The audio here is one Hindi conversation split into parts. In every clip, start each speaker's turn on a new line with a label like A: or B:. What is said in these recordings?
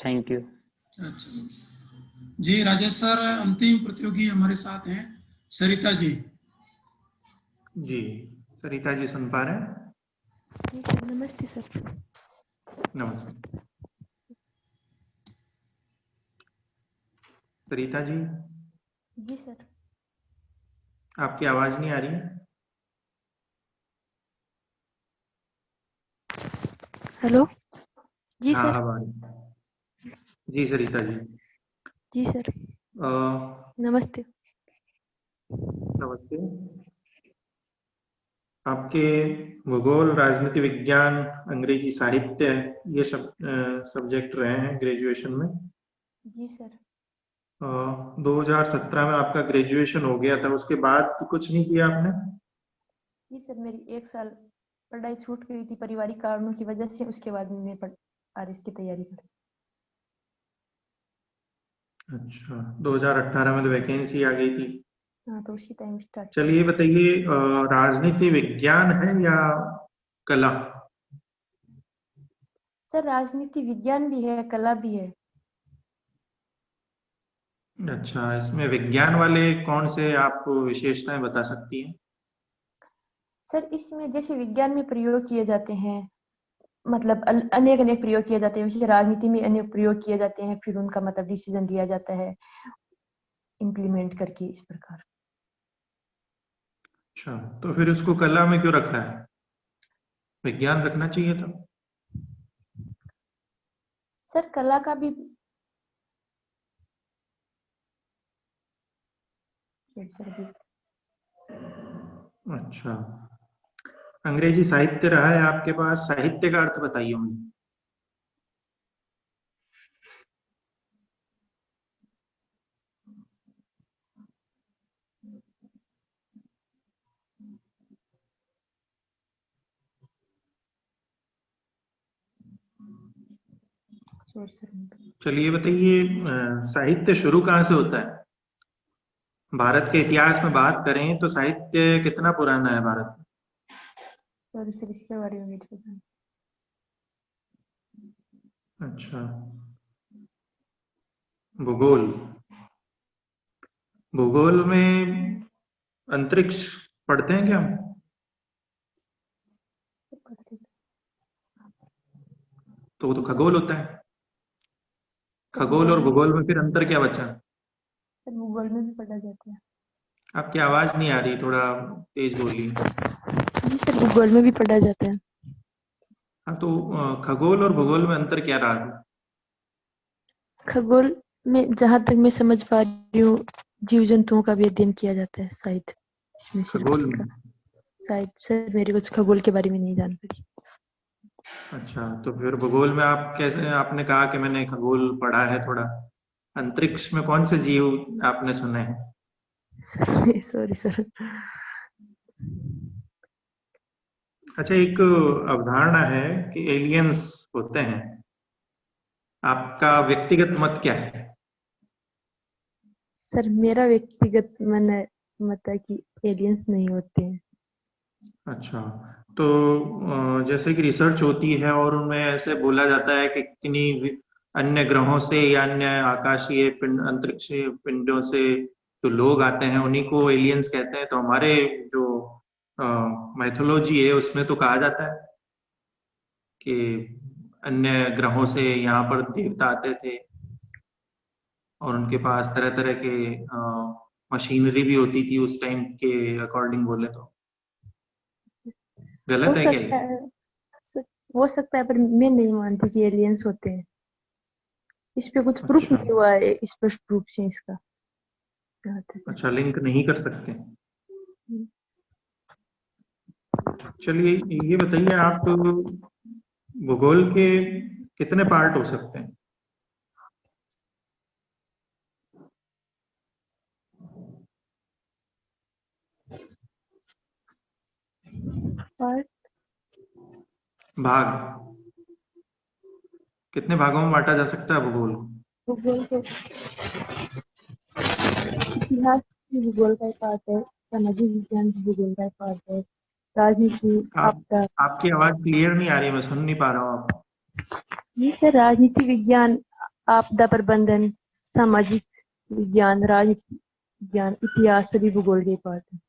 A: Thank you.
B: अच्छा जी, राजेश सर अंतिम प्रतियोगी हमारे साथ हैं सरिता जी।
C: जी सरिता जी सुन पा रहे हैं?
D: नमस्ते सर।
C: नमस्ते सरिता जी।
D: जी सर।
C: आपकी आवाज नहीं आ रही है।
D: हेलो। जी
C: हाँ
D: सर।
C: अब आ रही। जी सरिता जी।
D: जी सर।
C: अ,
D: नमस्ते।
C: नमस्ते। आपके भूगोल, राजनीति विज्ञान, अंग्रेजी साहित्य ये सब्जेक्ट रहे हैं ग्रेजुएशन में।
D: जी सर।
C: 2017 में आपका ग्रेजुएशन हो गया था, उसके बाद कुछ नहीं किया आपने?
D: जी सर, मेरी 1 साल पढ़ाई छूट गई थी पारिवारिक कारणों की वजह से। उसके बाद मैं आरएस की तैयारी कर।
C: अच्छा 2018 में तो वैकेंसी आ गई थी।
D: हाँ, तो उसी टाइम स्टार्ट।
C: चलिए बताइए, राजनीति विज्ञान है या कला?
D: सर राजनीति विज्ञान भी है, कला भी है।
C: अच्छा, इसमें विज्ञान वाले कौन से आप विशेषताएं बता सकती हैं?
D: सर इसमें जैसे विज्ञान में प्रयोग किए जाते हैं, मतलब अनेक अनेक प्रयोग किए जाते हैं, वैसे राजनीति में अनेक प्रयोग किए जाते हैं, फिर उनका मतलब डिसीजन दिया जाता है इम्प्लीमेंट करके, इस प्रकार।
C: अच्छा, तो फिर उसको कला में क्यों रखा है? विज्ञान रखना चाहिए था।
D: सर कला का भी
C: अच्छा, अंग्रेजी साहित्य रहा है आपके पास, साहित्य का अर्थ बताइए मुझे। चलिए बताइए, साहित्य शुरू कहाँ से होता है? भारत के इतिहास में बात करें तो साहित्य कितना पुराना है भारत में?
D: सर इसके बारे में मुझे पता नहीं।
C: अच्छा, भूगोल। भूगोल में अंतरिक्ष पढ़ते हैं क्या हम? तो वो तो खगोल होता है। खगोल और भूगोल में फिर अंतर क्या बचा?
D: सर भूगोल में भी पढ़ा जाता है।
C: आपकी आवाज नहीं आ रही, थोड़ा तेज बोलिए।
D: जी सर, भूगोल में भी पढ़ा जाता है।
C: हाँ तो खगोल और भूगोल में अंतर क्या रहा है?
D: खगोल में जहां तक मैं समझ पा रही हूँ, जीव जंतुओं का भी अध्ययन किया जाता है शायद इसमें। सिर्फ
C: खगोल
D: इसका
C: में?
D: शायद। सर मेरे कुछ खगोल के बारे में नहीं जानकारी।
C: अच्छा, तो फिर भूगोल में आप कैसे, आपने कहा कि मैंने खगोल पढ़ा है थोड़ा, अंतरिक्ष में कौन से जीव आपने सुने हैं?
D: Sorry sir.
C: अच्छा, एक अवधारणा है कि एलियंस होते हैं, आपका व्यक्तिगत मत क्या है?
D: सर मेरा व्यक्तिगत मत है कि एलियंस नहीं होते हैं।
C: अच्छा, तो जैसे कि रिसर्च होती है और उनमें ऐसे बोला जाता है कि किन्हीं अन्य ग्रहों से या अन्य आकाशीय पिंड, अंतरिक्षीय पिंडों से जो लोग आते हैं उन्हीं को एलियंस कहते हैं। तो हमारे जो मैथोलॉजी है उसमें तो कहा जाता है कि अन्य ग्रहों से यहाँ पर देवता आते थे और उनके पास तरह तरह के मशीनरी भी होती थी उस टाइम के अकॉर्डिंग बोले तो। गलत है क्या ये?
D: हो सकता है, पर मैं नहीं मानती कि एलियंस होते हैं। इस पे कुछ प्रूफ
C: अच्छा,
D: नहीं हुआ है स्पष्ट रूप से इसका।
C: अच्छा, लिंक नहीं कर सकते। चलिए ये बताइए, आप भूगोल के कितने पार्ट हो सकते हैं?
D: पार्ट?
C: भाग कितने भागों में बांटा जा सकता है भूगोल?
D: भूगोल को इतिहास भी भूगोल का एक पार्ट है, सामाजिक विज्ञान भी भूगोल का एक पार्ट है, राजनीति, आपदा।
C: आपकी आवाज क्लियर नहीं आ रही, मैं सुन नहीं पा रहा हूँ आप।
D: जी सर, राजनीति विज्ञान, आपदा प्रबंधन, सामाजिक विज्ञान, राजनीति विज्ञान, इतिहास सभी भूगोल के पाठ हैं।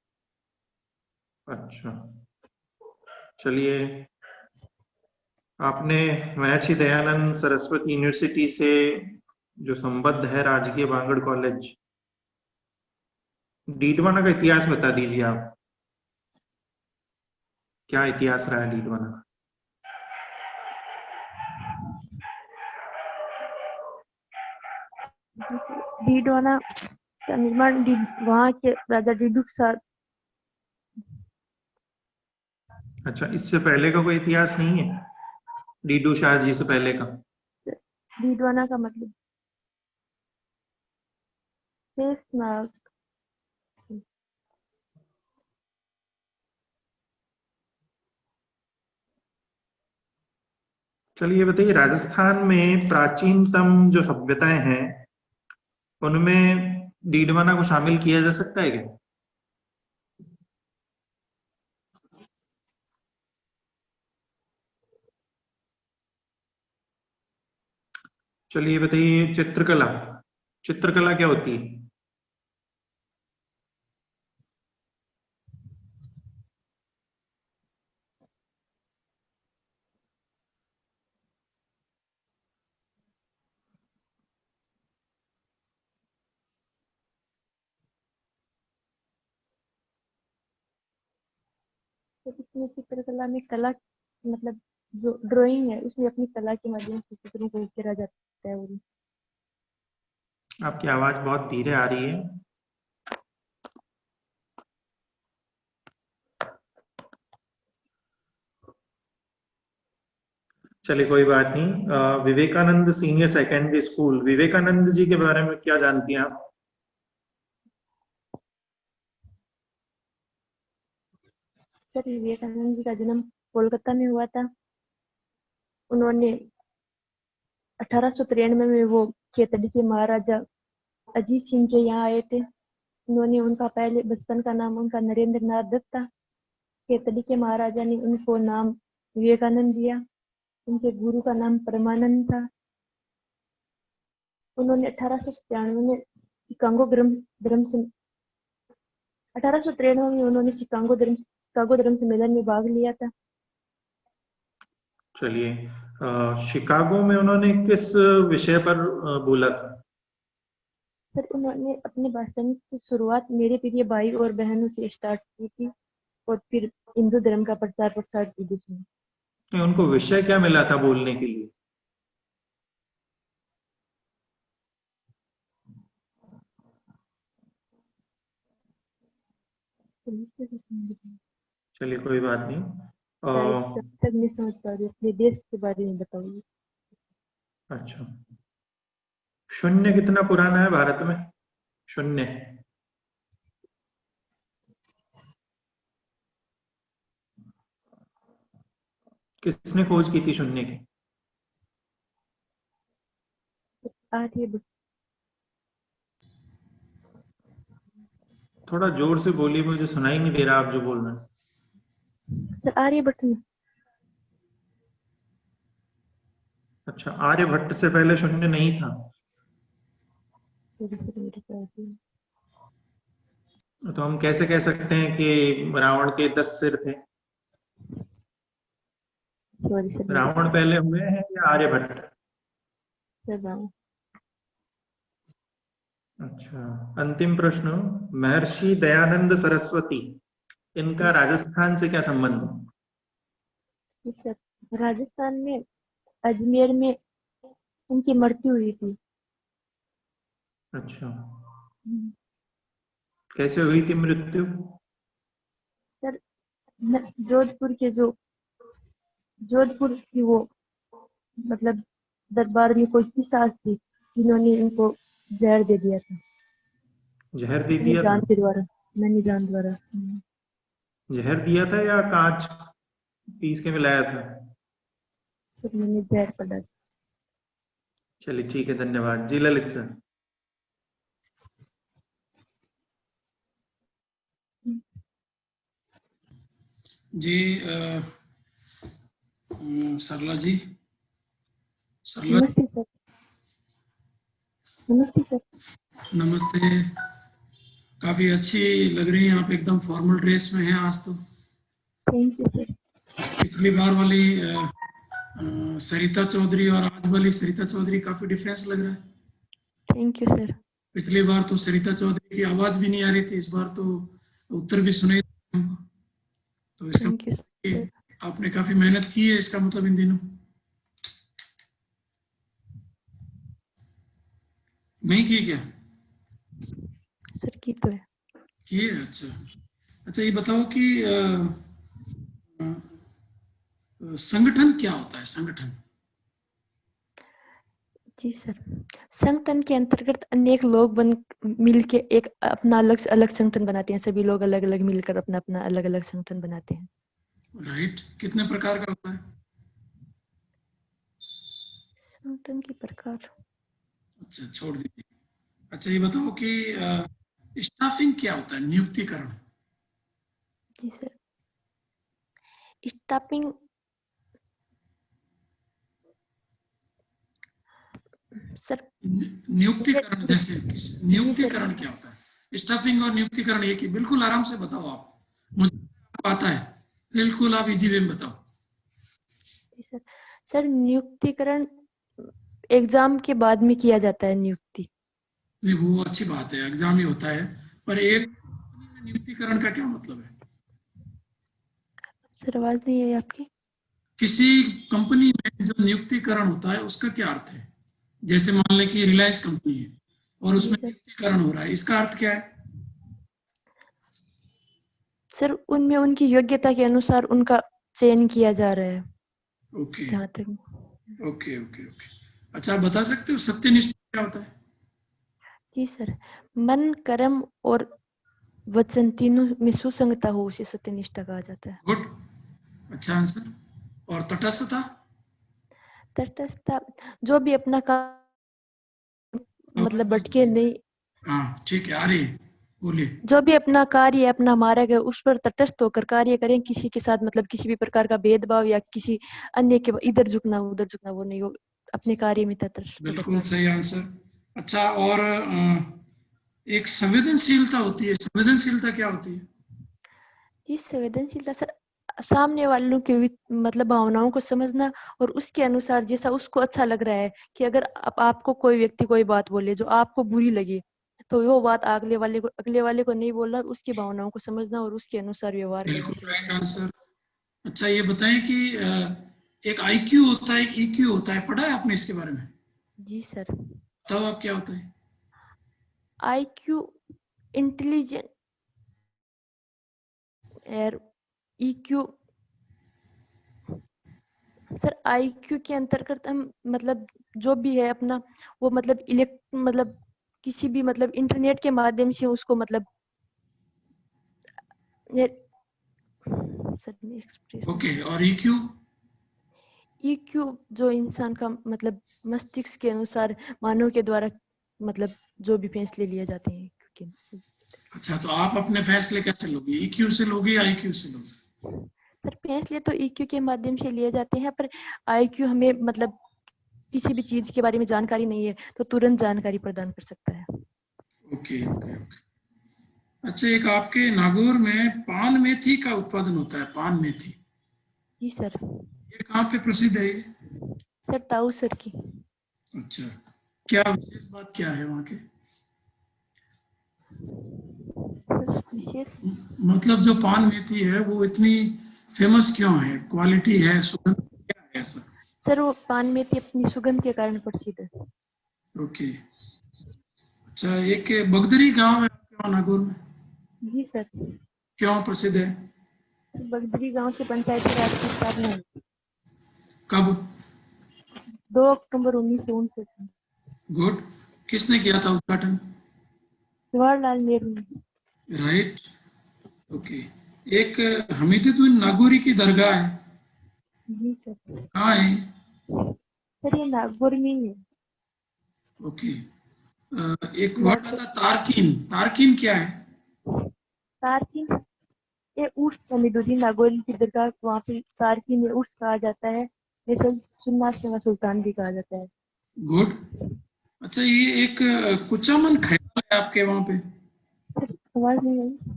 C: अच्छा, चलिए, आपने महर्षि दयानंद सरस्वती यूनिवर्सिटी से जो संबद्ध है राजकीय बांगड़ कॉलेज, डीडवाना का इतिहास बता दीजिए आप, क्या इतिहास रहा है डीडवाना का?
D: डीडवाना का निर्माण वहाँ के राजा डीडू के साथ।
C: अच्छा, इससे पहले का कोई इतिहास नहीं है डीडू शाह जी से पहले का?
D: डीडवाना का मतलब शेषनाग।
C: चलिए बताइए, राजस्थान में प्राचीनतम जो सभ्यताएं हैं उनमें डीडवाना को शामिल किया जा सकता है क्या? चलिए बताइए, चित्रकला, चित्रकला क्या होती है?
D: तो इसमें चित्रकला में कला मतलब जो ड्राइंग है उसमें अपनी कला के माध्यम से चित्रों को उकेरा जाता है।
C: आपकी आवाज बहुत धीरे आ रही है। चलिए कोई बात नहीं। Vivekananda senior secondary school, Vivekananda ji के बारे में क्या जानती हैं आप?
D: सर विवेकानंद जी का जन्म कोलकाता में हुआ था। उन्होंने 1893 में वो खेतड़ी के महाराजा अजीत सिंह के यहाँ आए थे। उन्होंने उनका पहले बचपन का नाम उनका नरेंद्र नाथ दत्त था। खेतड़ी के महाराजा ने उनको नाम विवेकानंद दिया। उनके गुरु का नाम परमानंद था। उन्होंने 1897 में शिकागो धर्म से 1893 में उन्होंने शिकागो धर्म सम्मेलन में भाग लिया था।
C: चलिए, शिकागो में उन्होंने किस विषय पर बोला था?
D: सर उन्होंने अपने भाषण की शुरुआत मेरे प्रिय भाई और बहनों से स्टार्ट की थी और फिर हिंदू धर्म का प्रचार प्रसार की देश में।
C: तो उनको विषय क्या मिला था बोलने के लिए? चलिए कोई बात नहीं।
D: जब तक मैं समझ पा रही हूँ अपने देश के बारे में बताऊंगी।
C: अच्छा, शून्य कितना पुराना है भारत में? शून्य किसने खोज की थी शून्य की?
D: आर्यभट्ट।
C: थोड़ा जोर से बोलिए, मुझे सुनाई नहीं दे रहा आप जो बोल रहे हैं।
D: सर आर्यभट्ट ने।
C: अच्छा, आर्यभट्ट से पहले शून्य नहीं था? तो हम कैसे कह सकते हैं कि रावण के 10 सिर थे?
D: Sorry sir.
C: रावण पहले हुए हैं या आर्यभट्ट? अच्छा, अंतिम प्रश्न, महर्षि दयानंद सरस्वती, इनका राजस्थान से क्या संबंध है?
D: सर राजस्थान में अजमेर में उनकी मृत्यु हुई थी।
C: अच्छा, कैसे हुई थी मृत्यु?
D: सर जोधपुर की वो मतलब दरबार में कोई पिशाच थी जिन्होंने इनको जहर दे दिया था।
C: जहर दे दिया था?
D: मैंने जान द्वारा।
C: जहर दिया था या कांच पीस के मिलाया था?
D: सर मैंने जहर पड़ा।
C: चलिए ठीक है, धन्यवाद जी। ललित सर।
B: जी सरला जी, सरला
D: नमस्ते सर। नमस्ते सर।
B: नमस्ते। काफी अच्छी लग रही हैं आप, एकदम फॉर्मल ड्रेस में हैं आज तो।
D: Thank you sir.
B: पिछली बार वाली सरिता चौधरी और आज वाली सरिता चौधरी काफी डिफरेंस लग रहा है।
D: Thank you sir.
B: पिछली बार तो सरिता चौधरी की आवाज भी नहीं आ रही थी, इस बार तो उत्तर भी सुने हमको। तो इसका
D: थैंक यू
B: मतलब
D: सर।
B: कि आपने काफी मेहनत की है, इसका मतलब इन दिनों। नहीं की क्या?
D: सर की तो है।
B: की है, अच्छा। अच्छा, ये बताओ कि संगठन क्या होता है? संगठन
D: जी सर, संगठन के अंतर्गत अनेक लोग मिलके एक अपना अलग अलग संगठन बनाते हैं। सभी लोग अलग अलग मिलकर अपना अपना अलग अलग संगठन बनाते हैं।
B: राइट, कितने प्रकार का होता है?
D: संगठन के प्रकार।
B: अच्छा, छोड़ दीजिए। अच्छा, ये बताओ कि स्टाफिंग क्या होता है? नियुक्तिकरण।
D: जी सर, स्टाफिंग सर।
B: नियुक्तिकरण जैसे
D: जी सर।
B: नियुक्तिकरण क्या होता है? स्टाफिंग और नियुक्तिकरण एक ही? बिल्कुल आराम से बताओ आप, मुझे आपको आता है। बिल्कुल आप इजी वे में बताओ।
D: जी सर। सर नियुक्तिकरण एग्जाम के बाद में किया जाता है नियुक्ति।
B: नहीं, वो अच्छी बात है, एग्जाम ही होता है, पर एक कंपनी में नियुक्तिकरण का क्या मतलब है?
D: सर आवाज नहीं आई आपकी।
B: किसी कंपनी में जो नियुक्तिकरण होता है उसका क्या अर्थ है? जैसे मान लें कि रिलायंस कंपनी है और
D: जी
B: उसमें
D: सर।
B: नियुक्तिकरण हो रहा है, इसका अर्थ क्या है?
D: सर उनमें उनकी योग्यता के अनुसार उनका चयन किया जा रहा है।
B: ओके
D: जहाँ तक।
B: Okay okay okay. अच्छा, आप बता सकते हो सत्यनिष्ठ क्या होता है?
D: जी सर, मन कर्म और वचन तीनों में सुसंगता हो उसे सत्यनिष्ठा कहा जाता है।
B: गुड, अच्छा आंसर। और तटस्थता?
D: तटस्थता जो भी अपना काम मतलब भटके नहीं,
B: हाँ ठीक है, आ रही है, बोलिए।
D: जो भी अपना कार्य अपना मार्ग है उस पर तटस्थ होकर कार्य करें। किसी के साथ मतलब किसी भी प्रकार का भेदभाव या किसी अन्य के इधर झुकना उधर झुकना वो नहीं हो, अपने कार्य में तटस्थ
B: बिल्कुल
D: बनना
B: सही
D: चाहिए।
B: आंसर। अच्छा, और एक संवेदनशीलता होती है, संवेदनशीलता क्या होती है?
D: जी संवेदनशीलता सर सामने वालों की मतलब भावनाओं को समझना और उसके अनुसार जैसा उसको अच्छा लग रहा है कि अगर आपको कोई व्यक्ति कोई बात बोले जो आपको बुरी लगे तो वो बात अगले वाले को नहीं बोलना, उसकी भावनाओं को समझना और उसके अनुसार व्यवहार करना
B: बिल्कुल राइट
D: संवेदनशीलता।
B: आंसर। अच्छा, ये बताएं कि एक आईक्यू होता है, एक ईक्यू होता है, पढ़ा है आपने इसके बारे में?
D: जी सर।
B: बताओ आप, क्या होता है?
D: आईक्यू इंटेलिजेंट और ईक्यू सर आईक्यू के अंतर्गत हम मतलब जो भी है अपना वो मतलब मतलब किसी भी मतलब इंटरनेट के माध्यम से उसको मतलब सर एक्सप्रेस
B: ओके, और ईक्यू?
D: ईक्यू जो इंसान का मतलब मस्तिष्क के अनुसार मानव के द्वारा मतलब जो भी फैसले लिए जाते हैं क्योंकि
B: अच्छा, तो आप अपने फैसले कैसे लोगे? ईक्यू से लोगे या आईक्यू से लोगे?
D: सर फैसले तो ईक्यू के माध्यम से लिए जाते हैं पर आईक्यू हमें मतलब किसी भी चीज के बारे में जानकारी नहीं है तो तुरंत जानकारी प्रदान कर सकता है।
B: Okay okay okay. अच्छा, एक आपके नागौर में पान मेथी का उत्पादन होता है, पान मेथी,
D: जी सर।
B: ये कहाँ पे प्रसिद्ध है ये?
D: सर ताऊ सर की।
B: अच्छा, क्या विशेष बात क्या है वहाँ के?
D: सर विशेष
B: मतलब जो पान मेथी है वो इतनी फेमस क्यों है? क्वालिटी है, सुगंध, क्या है ऐसा?
D: सर वो पान में थी अपनी सुगंध के कारण प्रसिद्ध है।
B: ओके। अच्छा, एक बगदरी गांव है आपके वहाँ नागौर में,
D: जी सर।
B: क्यों प्रसिद्ध है?
D: बगदरी गांव से पंचायती राज की स्थापना हुई
B: कब?
D: 2 अक्टूबर 1959
B: गुड। किसने किया था उद्घाटन?
D: जवाहरलाल नेहरू ने।
B: Right, okay. एक हमीदुद्दीन नागौरी की दरगाह है,
D: जी सर।
B: कहाँ है?
D: सर ये नागौर में ही है।
B: ओके। एक वर्ड
D: नागौर
B: आता तारकीन, तारकीन क्या है?
D: तारकीन ये उर्स हमीदुद्दीन नागौरी की दरगाह वहाँ पे तारकीन ये उर्स कहा जाता है। जैसे सुन्ना सुल्तान भी कहा जाता है।
B: गुड। अच्छा, ये एक कुचामन ख्याल है आपके वहां पे?
D: आवाज नहीं आई।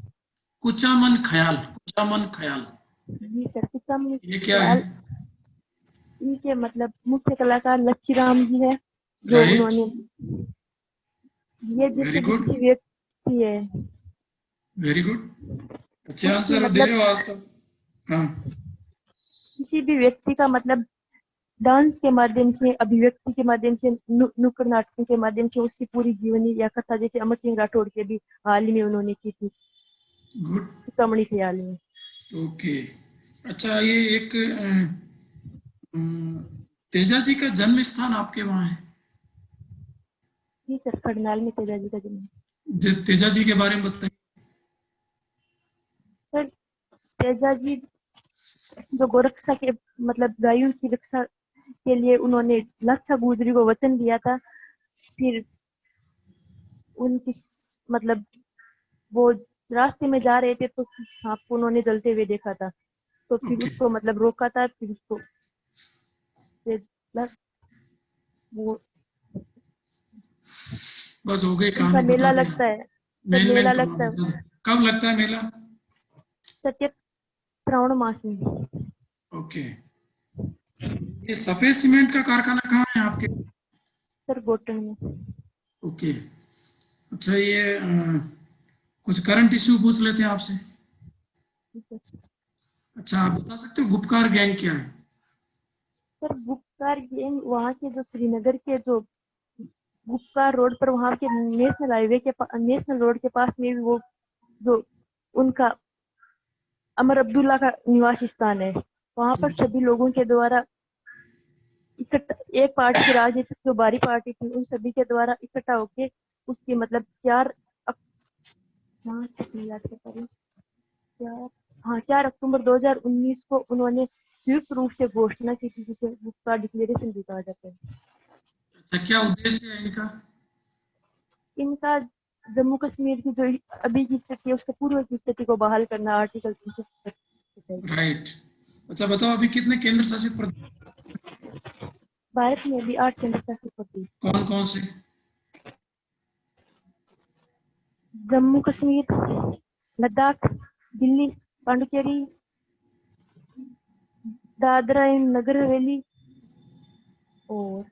B: कुचामन ख्याल, कुचामन ख्याल,
D: जी सर, कुचामन
B: ये क्या है?
D: ख्याल इनके मतलब मुख्य कलाकार लच्छीराम जी है, जो
B: राइट,
D: उन्होंने ये
B: वेरी
D: जैसे भी
B: गुड,
D: किसी व्यक्ति है,
B: वेरी गुड, अच्छे
D: उसकी
B: आंसर दे
D: मतलब
B: रहे हो आज तो। हाँ,
D: किसी भी व्यक्ति का मतलब डांस के माध्यम से, अभिव्यक्ति के माध्यम से, नुक्कड़ नाटकों के माध्यम से उसकी पूरी जीवनी या कथा, जैसे अमर सिंह राठौड़ के भी हाल ही में उन्होंने की थी
B: गुड,
D: कुचामणी ख्याल में।
B: ओके। अच्छा, ये एक तेजा जी का जन्म स्थान आपके वहाँ है?
D: जी सर, करनाल में तेजा जी का जन्म।
B: तेजा जी के बारे में बताइए।
D: सर, तेजा जी जो गोरक्षा के मतलब गायों की रक्षा के लिए उन्होंने लाक्षा गुजरी को वचन दिया था, फिर उनकी मतलब वो रास्ते में जा रहे थे तो सांप को उन्होंने जलते हुए देखा था, तो फिर
B: ओके,
D: उसको मतलब रोका था, फिर उसको वो
B: बस हो गई
D: उनका
B: कहानी, बता
D: मेला
B: दी
D: लगता
B: आप।
D: है सर,
B: मेन मेन
D: मेला
B: तो
D: लगता है
B: बता दें। कब लगता है मेला?
D: सत्य श्रावण मास में।
B: ओके। ये सफेद सीमेंट का कारखाना कहाँ है आपके?
D: सर, गोटन में।
B: ओके। अच्छा, ये कुछ करंट इश्यू पूछ लेते हैं आपसे। अच्छा, आप बता सकते हो गुपकार गैंग क्या है?
D: सर, गुप्कार गैंग वहाँ के जो श्रीनगर के जो गुप्कार रोड पर, वहाँ के नेशनल हाईवे के नेशनल रोड के पास में भी वो जो उनका अमर अब्दुल्ला का निवास स्थान है, वहाँ पर सभी लोगों के द्वारा इकट्ठा, एक पार्टी की राजनीतिक जो बारी पार्टी थी उन सभी के द्वारा इकट्ठा होके उसकी मतलब 4 अक्टूबर 2019 को उन्होंने संयुक्त रूप से घोषणा की थी, जिसे गुप्ता डिक्लेरेशन भी कहा जाता है।
B: अच्छा, क्या उद्देश्य है इनका?
D: इनका जम्मू कश्मीर की जो अभी की स्थिति है उसके पूर्व की स्थिति को बहाल करना, आर्टिकल 370।
B: राइट। अच्छा, बताओ अभी कितने केंद्र शासित प्रदेश?
D: भारत में भी 8 केंद्र शासित प्रदेश,
B: कौन कौन से?
D: जम्मू कश्मीर, लद्दाख, दिल्ली, पांडिचेरी, दादरा एंड नगर हवेली और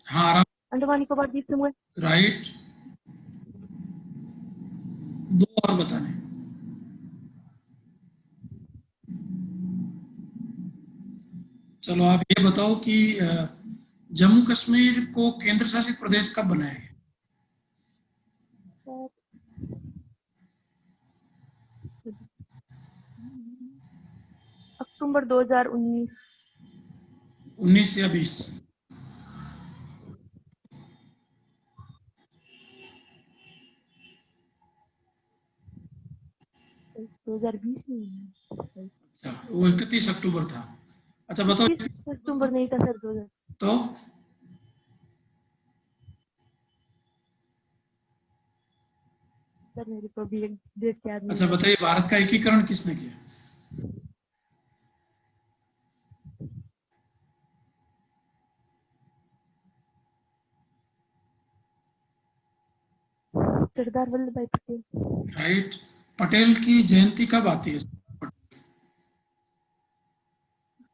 B: हाँ, आराम।
D: अंडमान निकोबार द्वीप समूह।
B: राइट, दो और बताने। चलो, आप ये बताओ कि जम्मू कश्मीर को केंद्र शासित प्रदेश कब बनाया गया?
D: अक्टूबर 2019।
B: 19 या 20?
D: 2020 में।
B: अच्छा, वो 31 अक्टूबर था। अच्छा, बताओ
D: 31 अक्टूबर नहीं था सर, 2000।
B: तो।
D: सर, मेरे को भी एक डेट याद नहीं
B: अच्छा,
D: आ रही।
B: बताइए भारत का एकीकरण किसने किया?
D: सरदार वल्लभ भाई पटेल।
B: राइट। पटेल की जयंती कब आती है?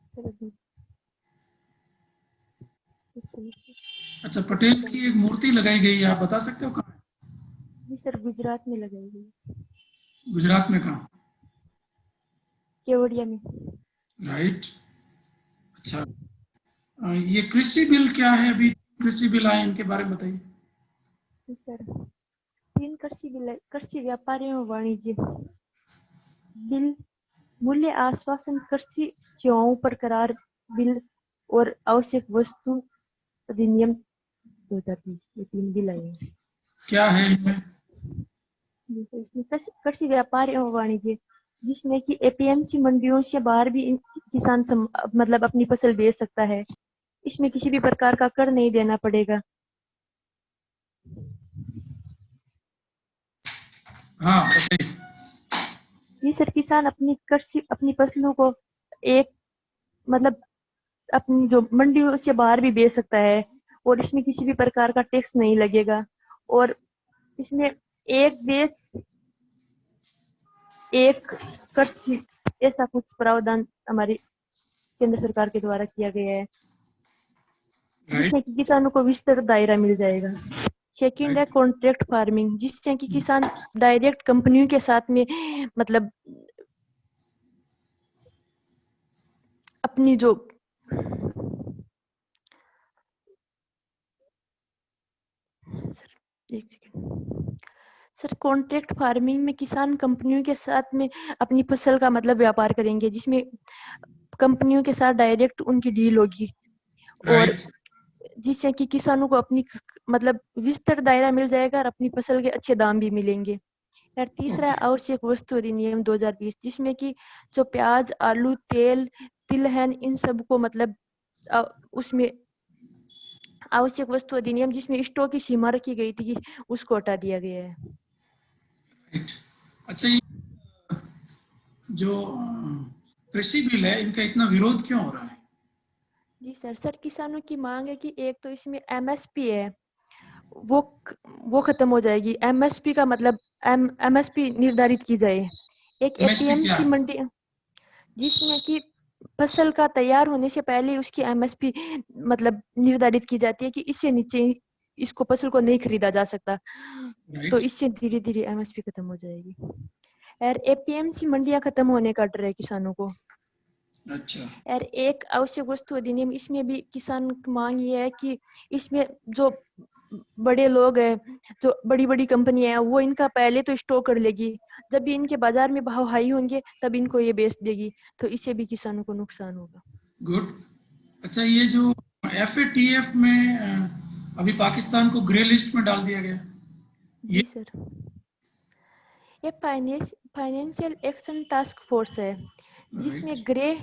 D: सर अभी
B: अच्छा, पटेल की एक मूर्ति लगाई गई है, आप बता सकते हो कहाँ?
D: जी सर, गुजरात में लगाई गई,
B: गुजरात में कहाँ?
D: केवड़िया में।
B: राइट। अच्छा, ये कृषि बिल क्या है? अभी कृषि बिल आए, इनके बारे में बताइए।
D: जी सर, 3 कृषि बिल, कृषि व्यापार एवं वाणिज्य बिल, मूल्य आश्वासन कृषि सेवाओं पर करार बिल और आवश्यक वस्तु अधिनियम 2020, ये 3 बिल आए हैं।
B: क्या है इनमें?
D: इसमें कृषि व्यापार एवं वाणिज्य, जिसमें कि एपीएमसी मंडियों से बाहर भी किसान मतलब अपनी फसल बेच सकता है, इसमें किसी भी प्रकार का कर नहीं देना पड़ेगा।
B: हाँ, बताइए।
D: जी सर, किसान अपनी फसलों को एक मतलब अपनी जो मंडियों से बाहर भी बेच सकता है और इसमें किसी भी प्रकार का टैक्स नहीं लगेगा और इसमें एक देश एक कृषि ऐसा कुछ प्रावधान हमारी केंद्र सरकार के द्वारा किया गया है
B: राइट
D: जिससे कि किसानों को विस्तृत दायरा मिल जाएगा। सेकंड है कॉन्ट्रैक्ट फार्मिंग, जिससे कि किसान डायरेक्ट कंपनियों के साथ में मतलब अपनी जो सर एक सेकंड सर, कॉन्ट्रैक्ट फार्मिंग में किसान कंपनियों के साथ में अपनी फसल का मतलब व्यापार करेंगे जिसमें कंपनियों के साथ डायरेक्ट उनकी डील होगी और
B: राइट
D: जिससे कि किसानों को अपनी मतलब विस्तृत दायरा मिल जाएगा और अपनी फसल के अच्छे दाम भी मिलेंगे। यार तीसरा है आवश्यक वस्तु अधिनियम 2020, जिसमें कि जो प्याज, आलू, तेल, तिलहन इन सब को मतलब उसमें आवश्यक वस्तु अधिनियम जिसमें स्टॉक की सीमा रखी गई थी उसको हटा दिया गया है।
B: राइट। अच्छा, ये जो कृषि बिल है, इनका इतना विरोध क्यों हो रहा है?
D: जी सर, किसानों की मांग है कि एक तो इसमें एमएसपी है वो खत्म हो जाएगी। एमएसपी का मतलब एमएसपी निर्धारित की जाए। एक
B: एमएसपी क्या
D: एपीएमसी
B: है?
D: मंडी जिसमें कि फसल का तैयार होने से पहले उसकी एमएसपी मतलब निर्धारित की जाती है कि इससे नीचे इसको फसल को नहीं खरीदा जा सकता, तो
B: राइट
D: इससे धीरे धीरे एमएसपी खत्म हो जाएगी। और एपीएमसी मंडियां खत्म होने का डर है किसानों को।
B: अच्छा
D: और एक आवश्यक वस्तु अधिनियम, इसमें भी किसान की मांग ये है कि इसमें जो बड़े लोग हैं, जो बड़ी बड़ी कंपनियां हैं, वो इनका पहले तो स्टॉक कर लेगी, जब भी इनके बाजार में भाव हाई होंगे तब इनको ये बेच देगी, तो इससे भी किसानों को नुकसान होगा।
B: गुड। अच्छा, ये जो एफएटीएफ में अभी पाकिस्तान को ग्रे लिस्ट में डाल दिया गया,
D: जी सर, ये फाइनेंशियल एक्शन टास्क फोर्स है जिसमें
B: राइट
D: ग्रे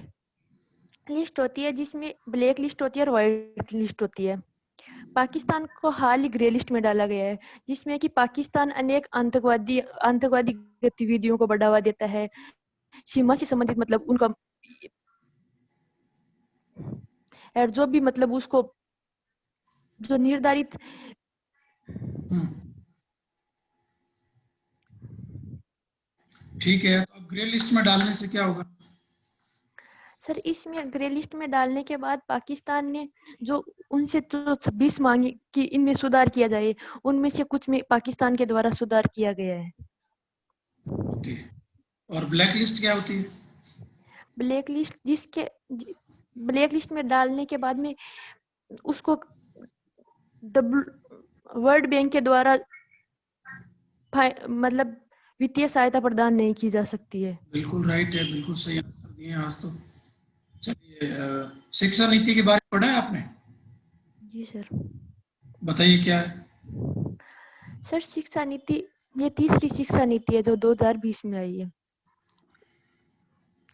D: लिस्ट होती है, जिसमें ब्लैक लिस्ट होती है और व्हाइट लिस्ट होती है। पाकिस्तान को हाल ही ग्रे लिस्ट में डाला गया है जिसमें कि पाकिस्तान अनेक आतंकवादी गतिविधियों को बढ़ावा देता है, सीमा से संबंधित मतलब उनका और जो भी मतलब उसको जो निर्धारित
B: ठीक है। तो अब ग्रे लिस्ट में डालने से क्या होगा?
D: सर, इसमें ग्रे लिस्ट में डालने के बाद पाकिस्तान ने जो उनसे जो 26 मांगी कि इनमें सुधार किया जाए, उनमें से कुछ में पाकिस्तान के द्वारा सुधार किया गया है।
B: ओके। और ब्लैक लिस्ट क्या होती है?
D: ब्लैक लिस्ट ब्लैक लिस्ट में डालने के बाद में उसको वर्ल्ड बैंक के द्वारा मतलब वित्तीय सहायता प्रदान नहीं की जा सकती है।
B: बिल्कुल राइट है, बिल्कुल सही आंसर दिए आज तो। चलिए, शिक्षा नीति के बारे में पढ़ा है आपने?
D: जी सर।
B: बताइए क्या है?
D: सर, शिक्षा नीति ये तीसरी शिक्षा नीति है जो 2020 में आई है।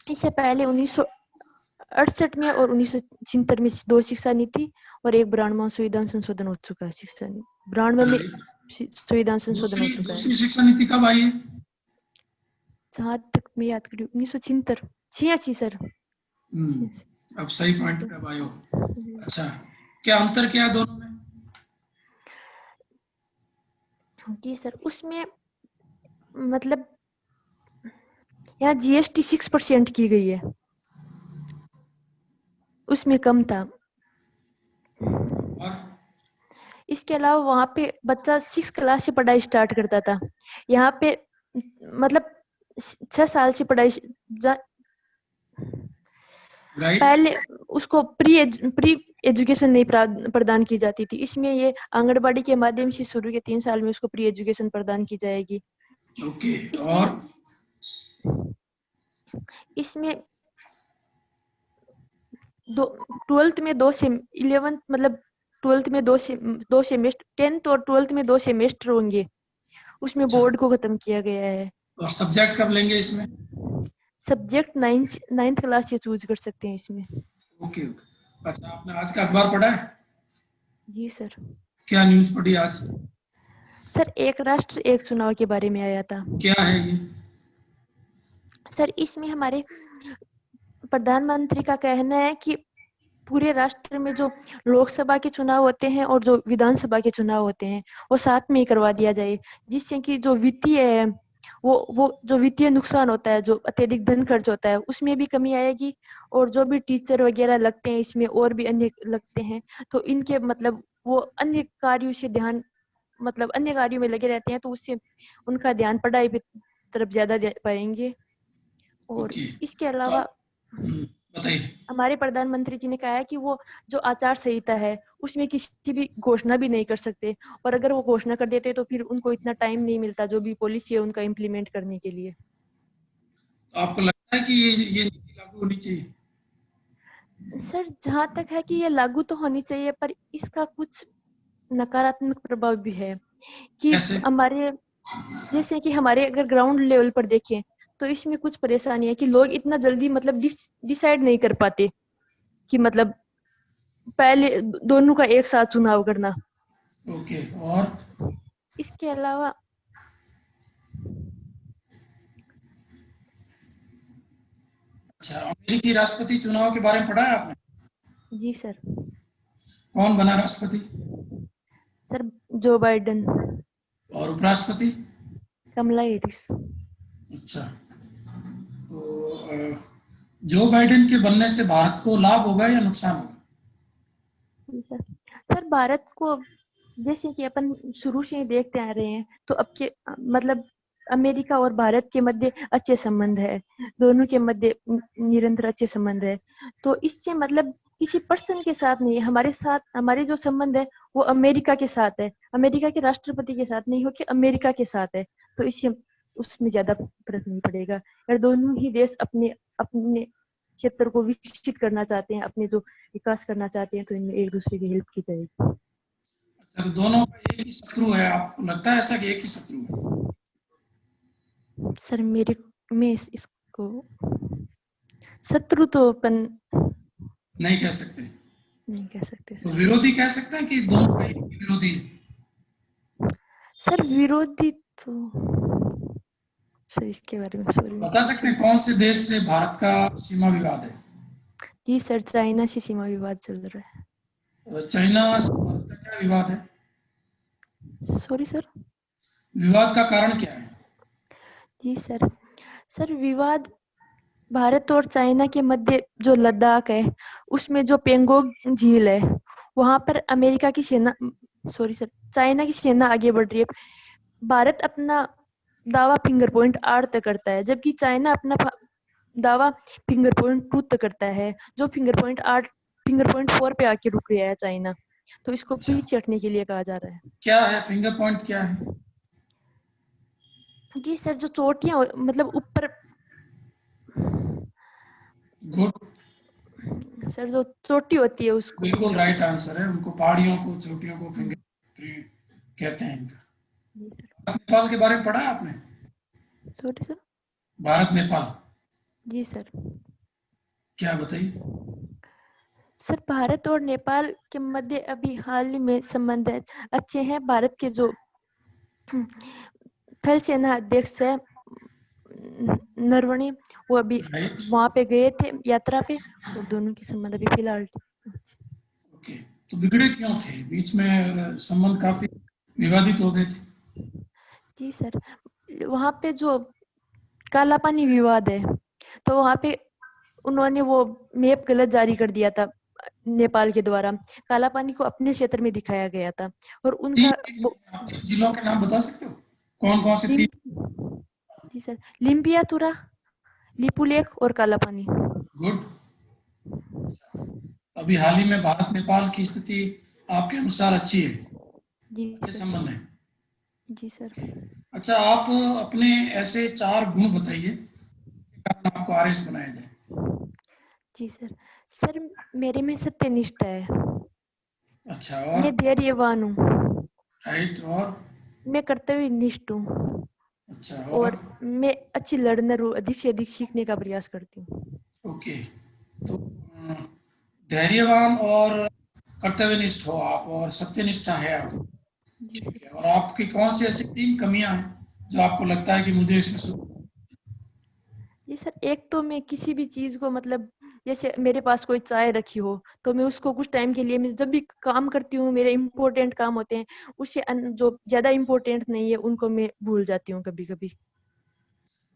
D: इससे पहले 1968 में और 1976 में 2 शिक्षा नीति और एक 92वां संविधान संशोधन हो चुका है। शिक्षा नीति 92 में
B: राइट।
D: संविधान संशोधन हो चुका है।
B: दूसरी शिक्षा नीति कब आई है?
D: जहाँ तक मैं याद करी 1976 86 सर।
B: अब सही पॉइंट पे अब आए हो। अच्छा, क्या अंतर क्या है दोनों में?
D: जी सर, उसमें मतलब यहाँ जीएसटी 6% की गई है, उसमें कम था।
B: और
D: इसके अलावा वहाँ पे बच्चा 6 क्लास से पढ़ाई स्टार्ट करता था, यहाँ पे मतलब 6 साल से पढ़ाई
B: राइट
D: पहले उसको प्री एजुकेशन नहीं प्रदान की जाती थी। इसमें ये आंगनबाड़ी के माध्यम से शुरू के 3 साल में उसको प्री एजुकेशन प्रदान की जाएगी।
B: ओके।
D: इसमें
B: और
D: इसमें 12th में 11th मतलब 12th में 2 सेमेस्टर, 10th और 12th में 2 सेमेस्टर होंगे, उसमें
B: अच्छा,
D: बोर्ड को खत्म किया गया है।
B: और सब्जेक्ट कब लेंगे इसमें?
D: सब्जेक्ट 9th क्लास से चूज कर सकते हैं इसमें।
B: Okay okay. अच्छा, आपने आज का अखबार पढ़ा है?
D: जी सर।
B: क्या न्यूज पढ़ी आज?
D: सर, एक राष्ट्र एक चुनाव के बारे में आया था।
B: क्या है ये?
D: सर इसमें हमारे प्रधानमंत्री का कहना है कि पूरे राष्ट्र में जो लोकसभा के चुनाव होते हैं और जो विधानसभा के चुनाव होते हैं वो साथ में ही करवा दिया जाए, जिससे कि जो वित्तीय है वो जो वित्तीय नुकसान होता है, जो अत्यधिक धन खर्च होता है, उसमें भी कमी आएगी। और जो भी टीचर वगैरह लगते हैं इसमें और भी अन्य लगते हैं, तो इनके मतलब वो अन्य कार्यों से ध्यान मतलब अन्य कार्यों में लगे रहते हैं, तो उससे उनका ध्यान पढ़ाई की तरफ ज्यादा दे पाएंगे। और
B: ओके।
D: इसके अलावा
B: बताइए।
D: हमारे प्रधानमंत्री जी ने कहा है कि वो जो आचार संहिता है उसमें किसी भी घोषणा भी नहीं कर सकते, और अगर वो घोषणा कर देते तो फिर उनको इतना टाइम नहीं मिलता जो भी पॉलिसी है उनका इम्प्लीमेंट करने के लिए।
B: तो आपको लगता है कि ये नीति लागू होनी चाहिए?
D: सर जहाँ तक है कि ये लागू तो होनी चाहिए, पर इसका कुछ नकारात्मक प्रभाव भी है कि
B: कैसे?
D: हमारे जैसे कि हमारे अगर ग्राउंड लेवल पर देखें तो इसमें कुछ परेशानी है कि लोग इतना जल्दी मतलब डिसाइड नहीं कर पाते कि मतलब पहले दोनों का एक साथ चुनाव करना।
B: ओके। और
D: इसके अलावा
B: अच्छा, अमेरिकी राष्ट्रपति चुनाव के बारे में पढ़ा है आपने?
D: जी सर।
B: कौन बना राष्ट्रपति?
D: Sir Joe Biden.
B: और उपराष्ट्रपति?
D: कमला हैरिस।
B: अच्छा। तो जो बाइडेन के बनने से भारत को लाभ होगा या नुकसान होगा?
D: जी सर। सर भारत को जैसे कि अपन शुरू से ही देखते आ रहे हैं तो अब के मतलब अमेरिका और भारत के मध्य अच्छे संबंध है, दोनों के मध्य निरंतर अच्छे संबंध है। तो इससे मतलब किसी पर्सन के साथ नहीं है, हमारे साथ हमारे जो संबंध है वो अमेरिका के साथ है, अमेरिका के राष्ट्रपति के साथ नहीं हो कि अमेरिका के साथ है। तो इससे उसमें ज्यादा फर्क नहीं पड़ेगा। अगर दोनों ही देश अपने अपने क्षेत्र को विकसित करना चाहते हैं, अपने जो विकास करना चाहते हैं, तो इनमें एक दूसरे की हेल्प की जाएगी।
B: अच्छा, तो दोनों का एक ही शत्रु है, आपको लगता है ऐसा कि एक ही शत्रु है?
D: सर मेरे में इसको शत्रु तो अपन
B: नहीं कह सकते।
D: नहीं कह सकते
B: तो
D: सर।
B: विरोधी कह सकते हैं कि दोनों का एक ही विरोधी है?
D: सर विरोधी तो सर इसके बारे में सॉरी
B: बता सकते हैं कौन से देश से भारत का सीमा विवाद है?
D: जी सर, चाइना से सीमा विवाद चल रहा है।
B: चाइना से भारत का क्या विवाद है?
D: Sorry sir.
B: विवाद का कारण क्या है?
D: जी सर। सर विवाद भारत और चाइना के मध्य जो लद्दाख है उसमें जो पेंगोंग झील है वहां पर अमेरिका की सेना सॉरी सर चाइना की सेना आगे बढ़ रही है। भारत अपना दावा फिंगर पॉइंट 8 तक करता है, जबकि चाइना अपना दावा फिंगर पॉइंट 2 तक करता है। जो फिंगर पॉइंट 4 पे आके रुक गया है चाइना, तो इसको
B: अच्छा,
D: पीछे हटने के लिए कहा जा रहा है।
B: क्या है फिंगर पॉइंट, क्या है?
D: जी सर, जो चोटियां मतलब ऊपर
B: गुड।
D: सर जो चोटी होती है उसको
B: बिल्कुल
D: फिंगर
B: राइट
D: पॉइंट।
B: आंसर है। उनको पहाड़ियों को, चोटियों को फिंगर कहते हैं इनका।
D: जी सर।
B: भारत नेपाल के बारे में पढ़ा है आपने?
D: Sorry sir.
B: भारत नेपाल,
D: जी सर।
B: क्या बताइए।
D: सर भारत और नेपाल के मध्य अभी हाल ही में संबंध अच्छे हैं। भारत के जो थल सेना अध्यक्ष है नरवणे, वो अभी
B: राइट।
D: वहां पे गए थे यात्रा पे, और दोनों के संबंध अभी फिलहाल
B: ओके। तो बिगड़े क्यों थे बीच में, और संबंध काफी विवादित हो गए थे?
D: जी सर, वहां पे जो काला पानी विवाद है, तो वहां पे उन्होंने वो मैप गलत जारी कर दिया था नेपाल के द्वारा। काला पानी को अपने क्षेत्र में दिखाया गया था और उनका
B: आप 3 जिलों के नाम बता सकते हो? कौन कौन से 3?
D: जी सर, लिम्पियातुरा, लिपुलेख और काला पानी।
B: गुड। अभी हाल ही में भारत नेपाल की स्थिति आपके अनुसार अच्छी है,
D: जी
B: अच्छे
D: सर।
B: संबंध है?
D: जी सर।
B: अच्छा, आप अपने ऐसे 4 गुण बताइए जिसके कारण आपको आरएस बनाया जाए।
D: जी सर। सर मेरे में सत्यनिष्ठा है,
B: अच्छा, और?
D: मैं धैर्यवान हूँ,
B: राइट, और?
D: मैं कर्तव्यनिष्ठ हूँ,
B: अच्छा,
D: और
B: और?
D: मैं अच्छी लर्नर हूँ, अधिक से अधिक सीखने का प्रयास करती हूँ।
B: ओके। तो धैर्यवान और कर्तव्यनिष्ठ हो आप, और सत्यनिष्ठा है आप।
D: जी
B: ठीक है।
D: सर।
B: और आपकी कौन सी ऐसी 3 कमियां हैं जो आपको लगता है कि मुझे इसमें
D: जी सर, एक तो मैं किसी भी चीज को मतलब जैसे मेरे पास कोई चाय रखी हो तो मैं उसको कुछ टाइम के लिए, मैं जब भी काम करती हूँ, मेरे इम्पोर्टेंट काम होते हैं, उससे जो ज्यादा इम्पोर्टेंट नहीं है उनको मैं भूल जाती हूँ कभी कभी।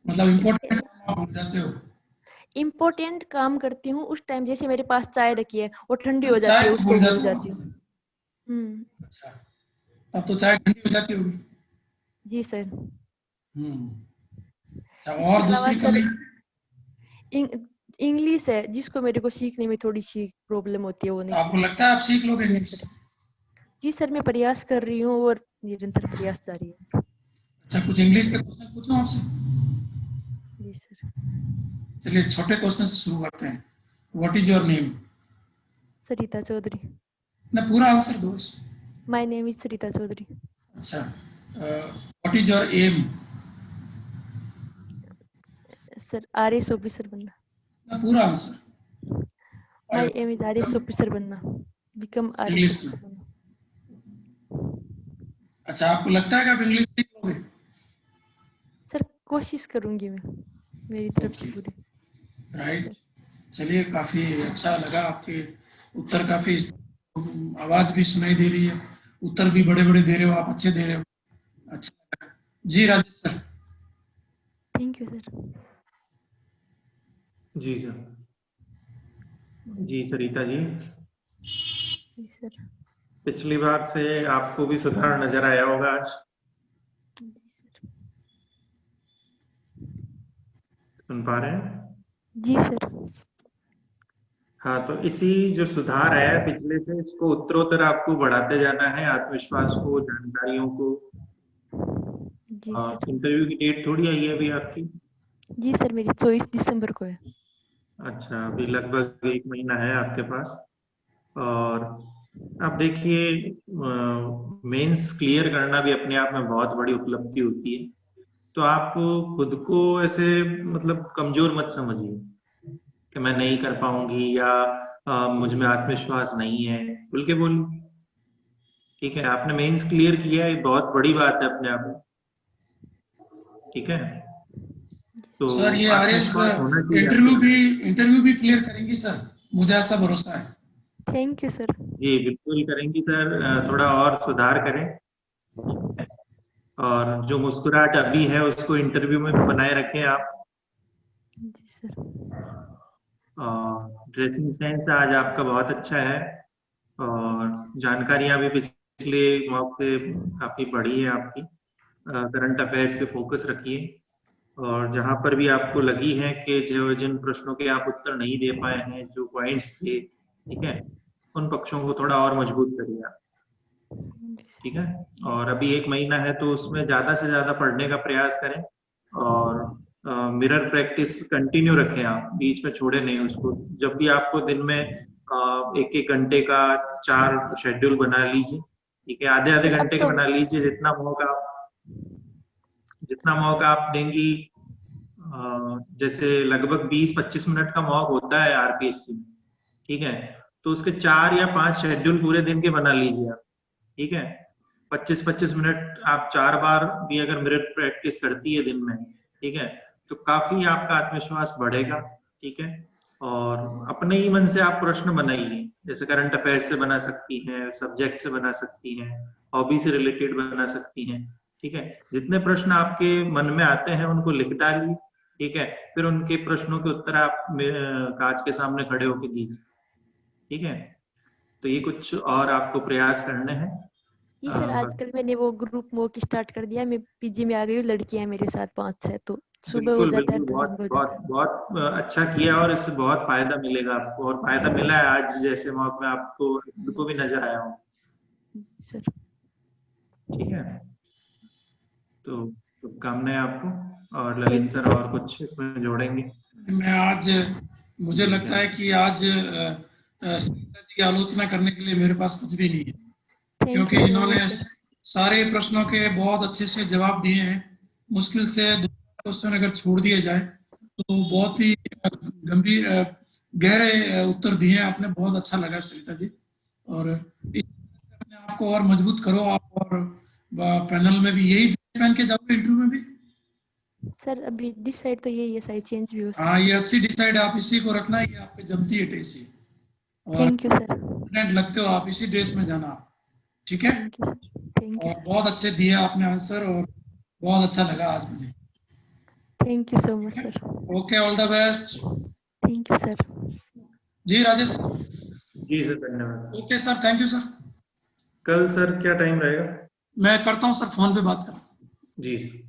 B: मतलब इम्पोर्टेंट काम आप भूल जाते हो?
D: इम्पोर्टेंट काम करती हूँ उस टाइम, जैसे मेरे पास चाय रखी है वो ठंडी हो जाती
B: चाय
D: है,
B: को भूल
D: उसको भूल
B: जाते हो?
D: जाती हूँ।
B: अच्छा, तब तो चाय ठंडी हो जाती होगी।
D: जी सर।
B: अच्छा,
D: इसके
B: और
D: अलावा
B: दूसरी
D: सर
B: कमी?
D: इंग्लिश है जिसको मेरे को सीखने में थोड़ी सी प्रॉब्लम होती है, वो
B: तो
D: नहीं
B: आपको
D: सीख
B: लगता है आप सीख लोगे
D: प्रयास
B: इंग्लिश?
D: कर। जी सर, मैं प्रयास कर रही हूँ और निरंतर प्रयास जारी है।
B: अच्छा, कुछ इंग्लिश के क्वेश्चन पूछूं आपसे?
D: जी सर।
B: चलिए छोटे क्वेश्चन से शुरू करते हैं। What is your name?
D: Sarita Chaudhary.
B: ना, पूरा आंसर दो इसमें।
D: My name is Sarita Chaudhary.
B: अच्छा, what is your aim?
D: Sir RS officer बनना।
B: ना, पूरा answer.
D: My aim is RS officer बनना। बिकम आरएस
B: इंग्लिश में।
D: ऑफिसर बनना।
B: अच्छा, आपको लगता है कि आप इंग्लिश सीख लोगे?
D: सर कोशिश करूंगी मैं, मेरी तरफ से
B: ओके,
D: पूरी।
B: राइट।
D: सर
B: चलिए, काफी अच्छा लगा आपके उत्तर, काफी आवाज भी सुनाई दे रही है, उत्तर भी बड़े बड़े दे रहे हो आप, अच्छे दे रहे हो। अच्छा लगा जी। Rajesh sir.
D: Thank you sir.
C: जी सर। जी सरिता जी,
D: जी सर।
C: पिछली बार से आपको भी सुधार नजर आया होगा आज।
D: जी सर।
C: सुन पा रहे हैं?
D: जी सर।
C: हाँ, तो इसी जो सुधार है पिछले से, इसको उत्तरोत्तर आपको बढ़ाते जाना है, आत्मविश्वास को, जानकारियों को।
D: जी सर।
C: इंटरव्यू की डेट थोड़ी आई है अभी आपकी?
D: जी सर, मेरी 24 दिसंबर को है।
C: अच्छा, अभी लगभग 1 महीना है आपके पास। और आप देखिए, मेंस क्लियर करना भी अपने आप में बहुत बड़ी उपलब्धि होती है। तो आप खुद को ऐसे मतलब कमजोर मत समझिए कि मैं नहीं कर पाऊंगी या मुझ में आत्मविश्वास नहीं है। खुल के बोलिए, ठीक है? आपने मेंस क्लियर किया है, ये बहुत बड़ी बात है अपने आप में, ठीक है? तो
B: सर, ये आरएस
C: आत्मविश्वास होना चाहिए आपके
B: इंटरव्यू भी
C: अंदर।
B: इंटरव्यू भी क्लियर करेंगी सर, मुझे ऐसा भरोसा है।
D: Thank you sir.
C: जी बिल्कुल करेंगी सर, थोड़ा और सुधार करें, ठीक है? और जो मुस्कुराहट अभी है उसको इंटरव्यू में भी बनाए रखें आप।
D: जी सर।
C: ड्रेसिंग सेंस आज आपका बहुत अच्छा है, और जानकारियां भी पिछले मॉक से काफी बढ़ी है आपकी। करंट अफेयर्स पे फोकस रखिए, और जहां पर भी आपको लगी है कि जो जिन प्रश्नों के आप उत्तर नहीं दे पाए हैं, जो पॉइंट्स थे, ठीक है, उन पक्षों को थोड़ा और मजबूत करिए आप,
D: जी
C: ठीक
D: सर।
C: है? और अभी 1 महीना है तो उसमें ज्यादा से ज्यादा पढ़ने का प्रयास करें, और मिरर प्रैक्टिस कंटिन्यू रखें आप, बीच में छोड़े नहीं उसको। जब भी आपको दिन में 1-1 घंटे का 4 शेड्यूल बना लीजिए, ठीक है? आधे आधे
D: सर अब
C: घंटे के
D: तो
C: बना लीजिए, जितना मौका आप देंगी। जैसे लगभग 20-25 मिनट का मॉक होता है आरपीएससी में, ठीक है? तो उसके 4 या 5 शेड्यूल पूरे दिन के बना लीजिए आप, ठीक है? 25-25 मिनट आप 4 बार भी अगर मिरर प्रैक्टिस करती है दिन में, ठीक है, तो काफी आपका आत्मविश्वास बढ़ेगा, ठीक है? और अपने ही मन से आप प्रश्न बनाइए, जैसे करंट अफेयर से बना सकती हैं, सब्जेक्ट से बना सकती हैं, हॉबी से रिलेटेड बना सकती हैं, ठीक है? जितने प्रश्न आपके मन में आते हैं उनको लिख डालिए, ठीक है? फिर उनके प्रश्नों के उत्तर आप कांच के सामने खड़े होकर दीजिए, ठीक है? तो ये कुछ और आपको प्रयास करने हैं।
D: जी सर, आजकल मैंने वो ग्रुप वॉक स्टार्ट कर दिया, मैं पीजी में आ गई हूँ, लड़कियां मेरे साथ 5-6, तो सुबह हो
C: बिल्कुल
D: जाता है
C: बिल्कुल,
D: तो
C: बहुत
D: शाम हो
C: बहुत
D: जाता है।
C: बहुत अच्छा किया, और इससे बहुत फायदा मिलेगा आपको, और फायदा मिला है आज जैसे मौके में आपको खुद को भी नजर आया हो,
D: सर।
C: ठीक है? तो शुभकामनाएं आपको। और Lalit
D: thank you
C: sir
D: sir.
C: और कुछ इसमें जोड़ेंगे?
B: मैं आज, मुझे
C: जी
B: लगता
C: सर।
B: है कि आज सरिता जी की आलोचना करने के लिए मेरे पास कुछ भी नहीं है,
D: थैंक यू
B: क्योंकि
D: सो मच
B: इन्होंने
D: सर।
B: सारे प्रश्नों के बहुत अच्छे से जवाब दिए हैं। मुश्किल से 2 क्वेश्चन अगर छोड़ दिए जाए तो बहुत ही गंभीर, गहरे उत्तर दिए हैं आपने। बहुत अच्छा लगा सरिता जी, और इस तरह से अपने आप को और मजबूत करो आप, और पैनल में भी यही ड्रेस पहन के जाओगे इंटरव्यू में भी?
D: सर अभी डिसाइड तो यही है, शायद चेंज भी हो सकता
B: हाँ, ये अच्छी डिसाइड, आप इसी को रखना, ये आपके जमती है ड्रेस ही,
D: है।
B: और
D: थैंक यू सर।
B: कॉन्फिडेंट लगते हो आप, इसी ड्रेस में जाना आप, ठीक है।
D: Thank you sir. Thank you
B: और
D: सर।
B: बहुत अच्छे दिए आपने आंसर, और बहुत अच्छा लगा आज मुझे।
D: Thank you so much sir.
B: Okay, all the best.
D: Thank you sir.
B: जी राजेश सर।
C: जी सर, धन्यवाद।
B: Okay sir, thank you sir.
C: कल सर क्या टाइम रहेगा?
B: मैं करता हूँ सर, फोन पे बात करता हूँ।
C: जी सर।